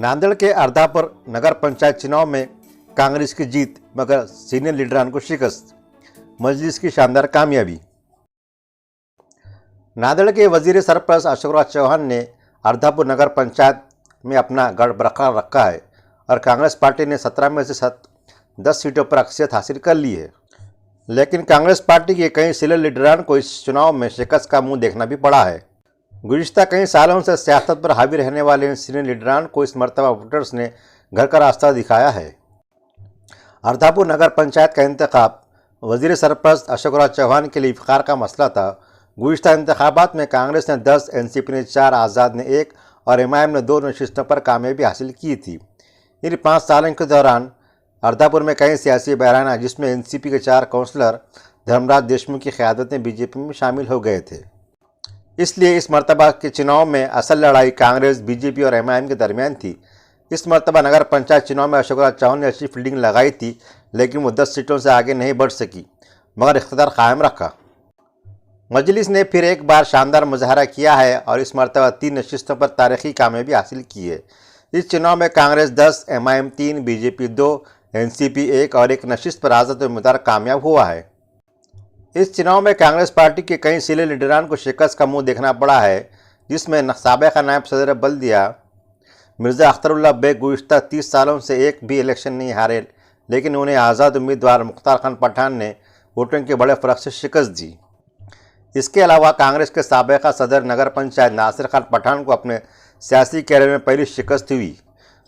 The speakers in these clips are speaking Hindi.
नांदेड़ के अर्धापुर नगर पंचायत चुनाव में कांग्रेस की जीत मगर सीनियर लीडरान को शिकस्त। मजलिस की शानदार कामयाबी। नांदेड़ के वजीर सरपरस्त अशोक चौहान ने अर्धापुर नगर पंचायत में अपना गढ़ बरकरार रखा है और कांग्रेस पार्टी ने 17 में से 10 सीटों पर अक्सरियत हासिल कर ली है। लेकिन कांग्रेस पार्टी के कई सीनियर लीडरान को इस चुनाव में शिकस्त का मुंह देखना भी पड़ा है। गुज़िश्ता कई सालों से सियासत पर हावी रहने वाले इन सीनियर लीडरान को इस मरतबा वोटर्स ने घर का रास्ता दिखाया है। अर्धापुर नगर पंचायत का इंतखाब वजीर सरपरस्त अशोक चौहान के लिए इफ्तार का मसला था। गुज़िश्ता इंतखाबात में कांग्रेस ने 10, एनसीपी ने 4, आज़ाद ने 1 और एमआईएम ने 2 नशिस्तों पर कामयाबी हासिल की थी। इन 5 सालों के दौरान अर्धापुर में कई सियासी बहरान आए, जिसमें एनसीपी के 4 काउंसलर धर्मराज देशमुख की क़यादत में बीजेपी में शामिल हो गए थे। इसलिए इस मरतबा के चुनाव में असल लड़ाई कांग्रेस, बीजेपी और एमआईएम के दरमियान थी। इस मरतबा नगर पंचायत चुनाव में अशोक चौहान ने अच्छी फील्डिंग लगाई थी, लेकिन वो 10 सीटों से आगे नहीं बढ़ सकी मगर इख्तियार कायम रखा। मजलिस ने फिर एक बार शानदार मुजाहरा किया है और इस मरतबा 3 नशिस्तों पर तारीखी कामयाबी हासिल की है। इस चुनाव में कांग्रेस 10, एमआईएम 3, बीजेपी 2, एनसीपी 1 और 1 नशिस्त पर आज़ाद उम्मीदवार कामयाब हुआ है। इस चुनाव में कांग्रेस पार्टी के कई सीनियर लीडरान को शिकस्त का मुंह देखना पड़ा है, जिसमें साबिक़ा नायब सदर बल्दिया मिर्ज़ा अख्तरुल्लाह बेग गुज़िश्ता 30 सालों से एक भी इलेक्शन नहीं हारे, लेकिन उन्हें आज़ाद उम्मीदवार मुख्तार खान पठान ने वोटिंग के बड़े फ़र्क से शिकस्त दी। इसके अलावा कांग्रेस के साबिक़ा सदर नगर पंचायत नासिर खान पठान को अपने सियासी कैरियर में पहली शिकस्त हुई।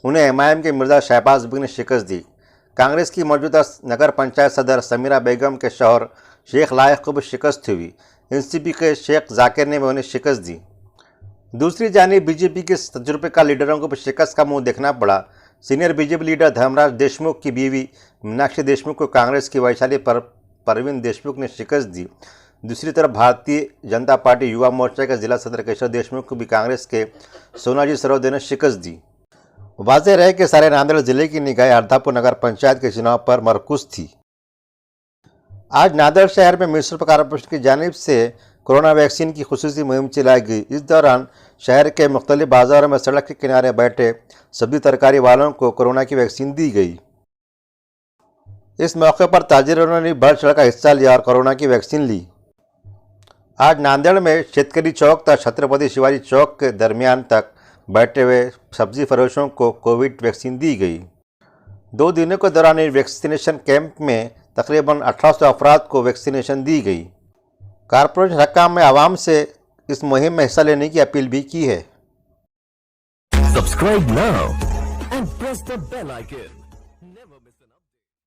उन्हें एमआईएम के मिर्ज़ा शहबाज बेग ने शिकस्त दी। कांग्रेस की मौजूदा नगर पंचायत सदर समीरा बेगम के शौहर शेख लायक को भी शिकस्त हुई। एनसीपी के शेख जाकिर ने भी उन्हें शिकस्त दी। दूसरी जानिब बीजेपी के तजुर्बेकार लीडरों को भी शिकस्त का मुंह देखना पड़ा। Senior BJP leader Dharmraj Deshmukh की बीवी मीनाक्षी देशमुख को कांग्रेस की वैशाली परवीन देशमुख ने शिकस्त दी। दूसरी तरफ भारतीय जनता पार्टी युवा मोर्चा के जिला सदर केशव देशमुख को भी कांग्रेस के सोनाजी सरोदे ने शिकस्त दी। वाज़ेह रहे कि सारे नांदेड़ जिले की निगाहें अर्धापुर नगर पंचायत के चुनाव पर मरकूज थी। आज नांदेड़ शहर में म्यूनिसिपल कॉर्पोरेशन की जानिब से कोरोना वैक्सीन की खुसूसी मुहिम चलाई गई। इस दौरान शहर के मुख्तलिफ बाज़ारों में सड़क के किनारे बैठे सब्जी तरकारी वालों को कोरोना की वैक्सीन दी गई। इस मौके पर ताजिरों ने बढ़ चढ़ कर हिस्सा लिया और कोरोना की वैक्सीन ली। आज नांदेड़ में शेतकरी चौक तक छत्रपति शिवाजी चौक के दरमियान तक बैठे हुए सब्जी फरोशों को कोविड वैक्सीन दी गई। 2 दिनों के दौरान इस वैक्सीनेशन कैंप में तकरीबन 1800 अफराद को वैक्सीनेशन दी गई। कॉर्पोरेशन हकाम में आवाम से इस मुहिम में हिस्सा लेने की अपील भी की है। Subscribe now and press the bell icon. Never miss